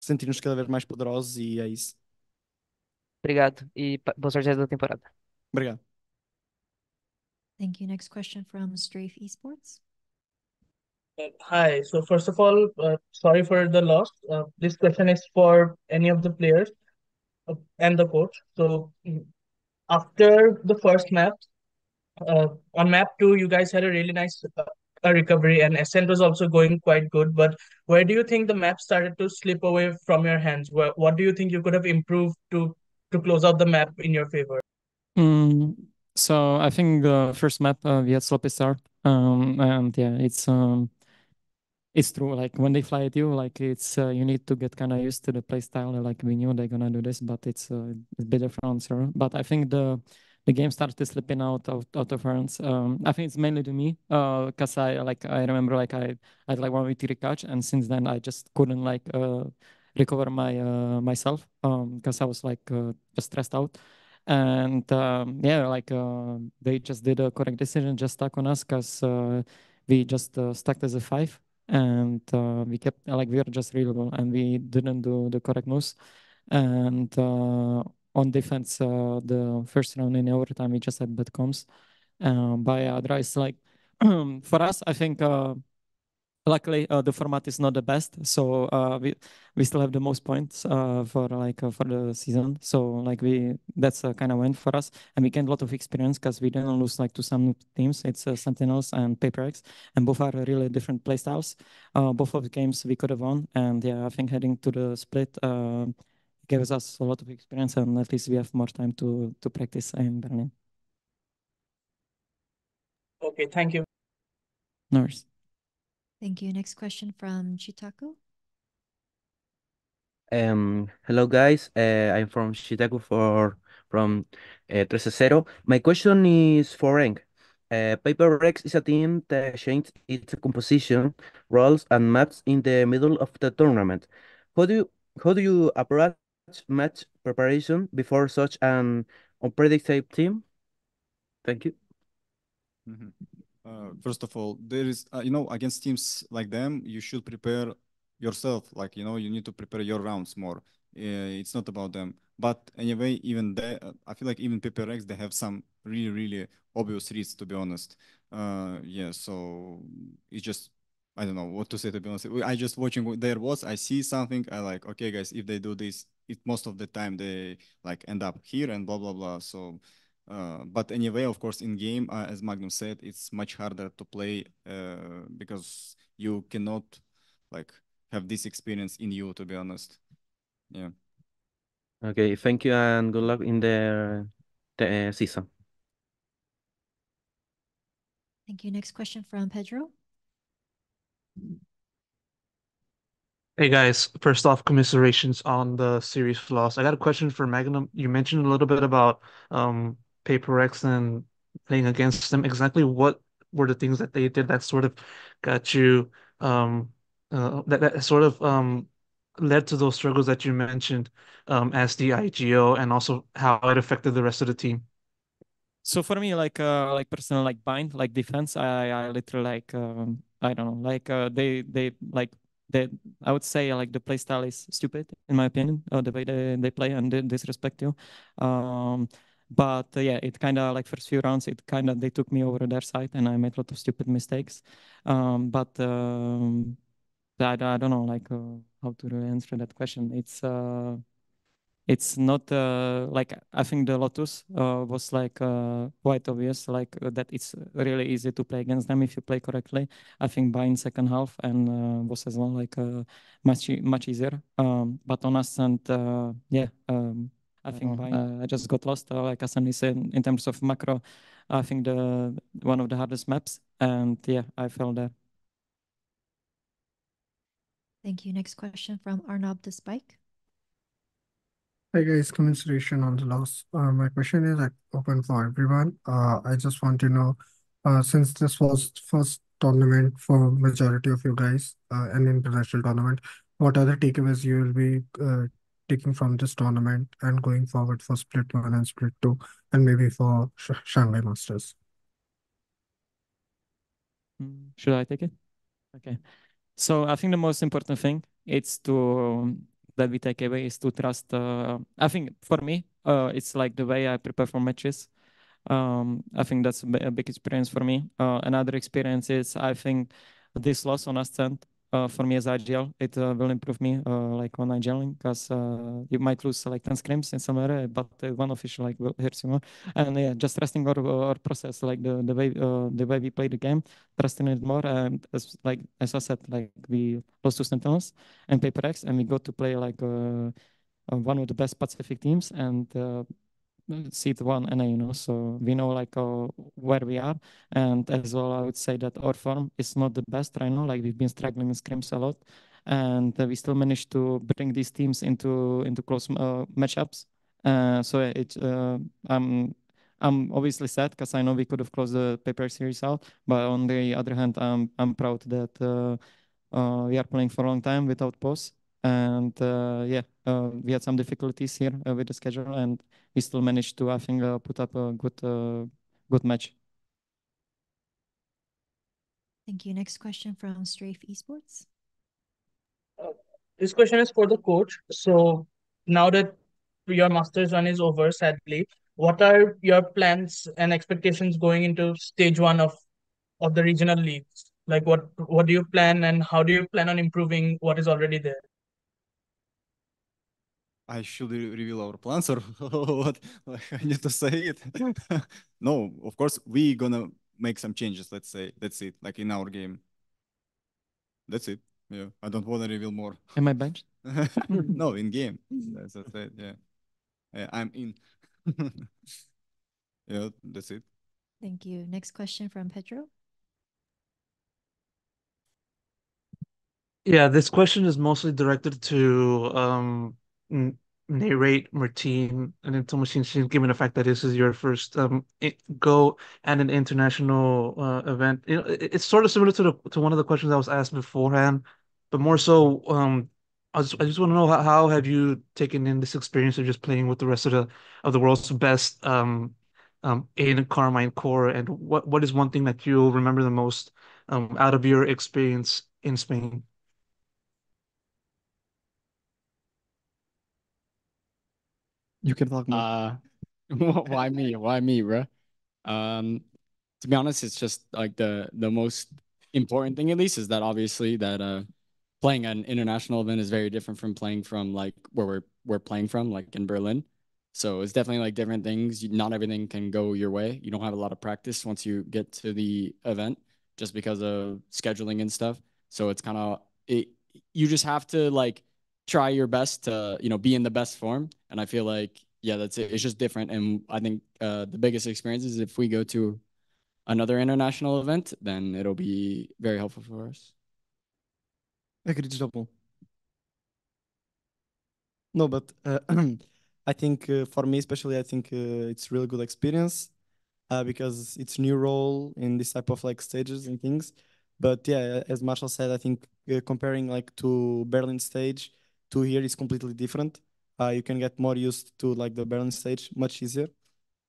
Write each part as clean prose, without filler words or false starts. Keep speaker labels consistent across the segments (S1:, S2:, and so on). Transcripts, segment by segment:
S1: sentir-nos cada vez mais poderosos e é isso.
S2: Obrigado e boa sorte da temporada.
S1: Obrigado.
S3: Thank you. Next question from Strafe Esports.
S4: Hi. So first of all, sorry for the loss. This question is for any of the players and the coach. So after the first map, on map two, you guys had a really nice recovery, and Ascent was also going quite good. But where do you think the map started to slip away from your hands? What do you think you could have improved to close out the map in your favor?
S5: So I think the first map we had sloppy start, and yeah, it's true. Like when they fly at you, like it's you need to get kind of used to the play style. Like we knew they're gonna do this, but it's a bit different. So, but I think the game started slipping out of hands. I think it's mainly to me, cause I remember like I had like one with catch, and since then I just couldn't like recover myself, cause I was like just stressed out. And yeah, like they just did a correct decision, just stuck on us, cause we just stuck as a five, and we kept like we were just reliable and we didn't do the correct moves. And on defense, the first round in overtime, we just had bad comms. By otherwise, like for us, I think luckily the format is not the best, so we still have the most points for the season. So like that's a kind of win for us, and we gained a lot of experience because we didn't lose like to some teams. It's Sentinels and PRX, and both are really different playstyles. Both of the games we could have won, and yeah, I think heading to the split gives us a lot of experience, and at least we have more time to practice in Berlin.
S4: Okay, thank you.
S5: No worries.
S3: Thank you. Next question from Chitaku.
S6: Hello guys, I'm from Shitaku from 3-0. My question is for Rank. PRX is a team that changed its composition, roles, and maps in the middle of the tournament. How do you how do you approach match preparation before such an unpredictable team? Thank you.
S7: First of all, there is, against teams like them, you should prepare yourself. Like, you need to prepare your rounds more. It's not about them. But anyway, even they, I feel like even PPRX, they have some really, really obvious reads, to be honest. Yeah, so it's just, I don't know what to say, to be honest. I just watching their was, I see something, I like, okay, guys, if they do this, most of the time they like end up here and blah, blah, blah. So, but anyway, of course, in game, as Magnum said, it's much harder to play because you cannot like have this experience in you, to be honest. Yeah.
S6: Okay, thank you and good luck in the season.
S3: Thank you. Next question from Pedro.
S8: Hey guys, first off, commiserations on the series loss. I got a question for Magnum. You mentioned a little bit about Paper X and playing against them. Exactly what were the things that they did that sort of got you that sort of led to those struggles that you mentioned as the IGO and also how it affected the rest of the team?
S5: So for me, like personal like bind, like defense, I literally like I don't know, like they like they I would say like the play style is stupid in my opinion, the way they play and they disrespect you. But yeah, it kind of like first few rounds, it kind of they took me over their side and I made a lot of stupid mistakes. But I don't know like how to really answer that question. It's not like I think the Lotus was like quite obvious, like that it's really easy to play against them if you play correctly. I think buying second half and was as well like much easier. But on us and yeah, I think buying I just got lost. Like Asani said, in terms of macro, I think the one of the hardest maps, and yeah, I fell there.
S3: Thank you. Next question from Arnab the Spike.
S9: Hi guys, commiseration on the loss. My question is like open for everyone. I just want to know, since this was first tournament for majority of you guys, an international tournament, what are the takeaways you will be taking from this tournament and going forward for Split 1 and Split 2, and maybe for Shanghai Masters?
S5: Should I take it? Okay. So I think the most important thing is to that we take away is to trust. I think for me, it's like the way I prepare for matches. I think that's a big experience for me. Another experience is I think this loss on Ascent for me as IGL, it will improve me like on IGLing because you might lose like 10 scrims in some area, but one official like will hurt you more. And yeah, just trusting our process, like the way we play the game, trusting it more. And as I said, like we lost to Sentinels and PaperX, and we got to play like one of the best Pacific teams, and seed one NA, so we know like where we are. And as well, I would say that our form is not the best right now. Like we've been struggling in scrims a lot, and we still managed to bring these teams into close matchups. So I'm obviously sad because I know we could have closed the paper series out, but on the other hand, I'm proud that we are playing for a long time without pause. And we had some difficulties here with the schedule, and we still managed to, I think, put up a good match.
S3: Thank you. Next question from Strafe Esports.
S4: This question is for the coach. So now that your master's run is over, sadly, what are your plans and expectations going into stage one of the regional leagues? Like what do you plan and how do you plan on improving what is already there?
S7: I should reveal our plans or what? Like, I need to say it. No, of course we gonna make some changes. Let's say that's it. Like in our game. That's it. Yeah, I don't want to reveal more.
S5: Am I benched?
S7: No, in game. That's it. Yeah, I'm in. Yeah, that's it.
S3: Thank you. Next question from Pedro.
S8: Yeah, this question is mostly directed to narrate Martine and then Tomashin, given the fact that this is your first go at an international event. It's sort of similar to one of the questions I was asked beforehand, but more so, I just want to know how have you taken in this experience of just playing with the rest of the world's best in Karmine Corp, and what is one thing that you'll remember the most out of your experience in Spain?
S1: You can talk more.
S10: Why me? Why me, bro? Um, to be honest, it's just like the most important thing, at least, is that obviously that playing an international event is very different from playing from like where we're playing from, like in Berlin. So it's definitely like different things. Not everything can go your way. You don't have a lot of practice once you get to the event, just because of scheduling and stuff. So it's kind of it. You just have to like try your best to be in the best form. And I feel like yeah, that's it. It's just different. And I think the biggest experience is if we go to another international event, then it'll be very helpful for us.
S1: Acreditable. No, but I think for me especially, I think it's really good experience because it's new role in this type of like stages and things. But yeah, as Marshall said, I think comparing like to Berlin stage to here is completely different. You can get more used to like the Berlin stage much easier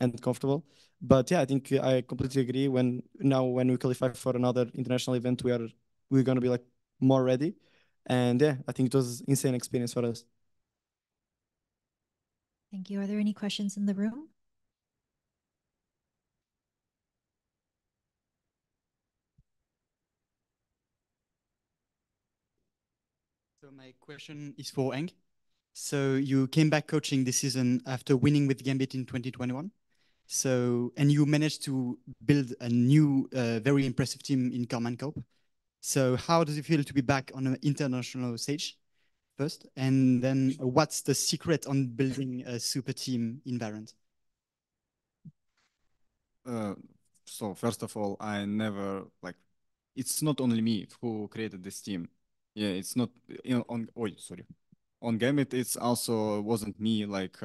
S1: and comfortable. But yeah, I think I completely agree. When we qualify for another international event, we're gonna be like more ready. And yeah, I think it was insane experience for us.
S3: Thank you. Are there any questions in the room?
S11: So my question is for Eng. So you came back coaching this season after winning with Gambit in 2021. And you managed to build a new, very impressive team in Karmine Corp. So how does it feel to be back on an international stage first? And then what's the secret on building a super team in VALORANT?
S7: So first of all, I never like. It's not only me who created this team. Yeah, it's not on Gambit. It's also wasn't me. Like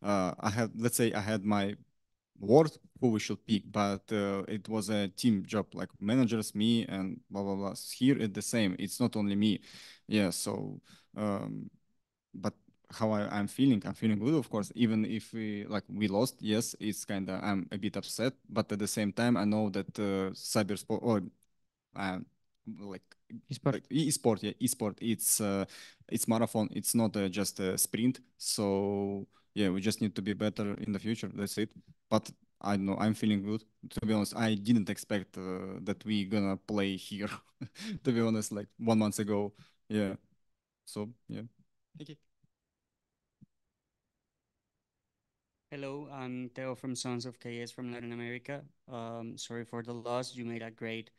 S7: let's say I had my word who we should pick, but it was a team job, like managers, me, and blah blah blah. Here it's the same. It's not only me. Yeah. So, but how I'm feeling good, of course. Even if we lost, yes, it's kind of I'm a bit upset, but at the same time, I know that cyber sport or like
S10: Esport.
S7: Esport, yeah, esport. It's marathon. It's not just a sprint. So yeah, we just need to be better in the future. That's it. But I don't know. I'm feeling good. To be honest, I didn't expect that we gonna play here. To be honest, like 1 month ago. Yeah. So yeah.
S11: Thank you.
S12: Hello, I'm Theo from Sons of KS from Latin America. Sorry for the loss. You made a great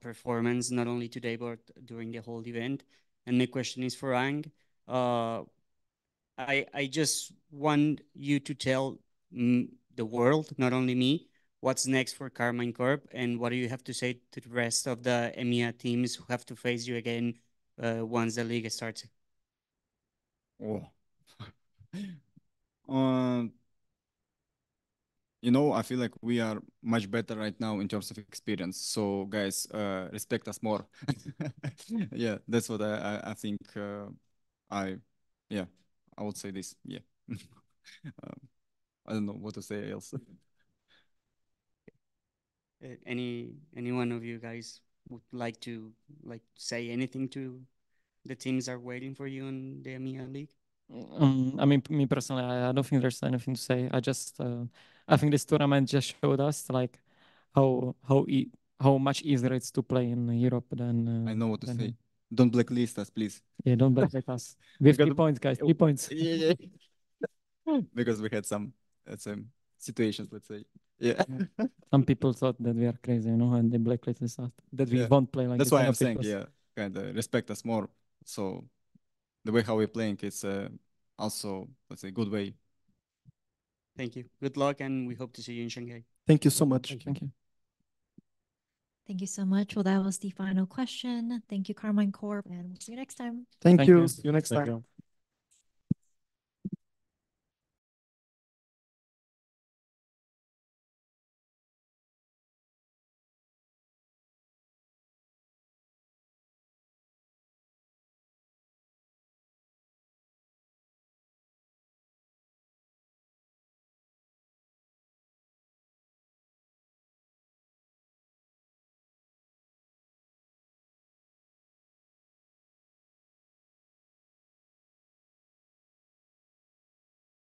S12: performance, not only today, but during the whole event. And my question is for Ang. I just want you to tell the world, not only me, what's next for Karmine Corp and what do you have to say to the rest of the EMEA teams who have to face you again once the league starts?
S7: Oh. Um, you know, I feel like we are much better right now in terms of experience. So guys, respect us more. Yeah, that's what I think. I yeah, I would say this. Yeah. I don't know what to say else.
S12: Any one of you guys would like to say anything to the teams that are waiting for you in the EMEA League?
S5: I mean, me personally, I don't think there's anything to say. I think this tournament just showed us like how much easier it's to play in Europe than.
S7: I know what to say. Don't blacklist us, please.
S5: Yeah, don't blacklist us. We have 3 points, guys. 3 points.
S7: Yeah. Because we had some situations, let's say. Yeah.
S5: Some people thought that we are crazy, you know, and they blacklisted us. That we won't play like
S7: That's
S5: this
S7: why
S5: in
S7: I'm saying,
S5: officials.
S7: yeah, kind of respect us more. So the way how we're playing, it's also, let's say, good way.
S12: Thank you. Good luck, and we hope to see you in Shanghai.
S1: Thank you so much.
S5: Thank you.
S3: Thank you so much. Well, that was the final question. Thank you, Karmine Corp, and we'll see you next time.
S1: Thank you.
S5: you.
S1: See you next
S5: Thank
S1: time.
S5: you.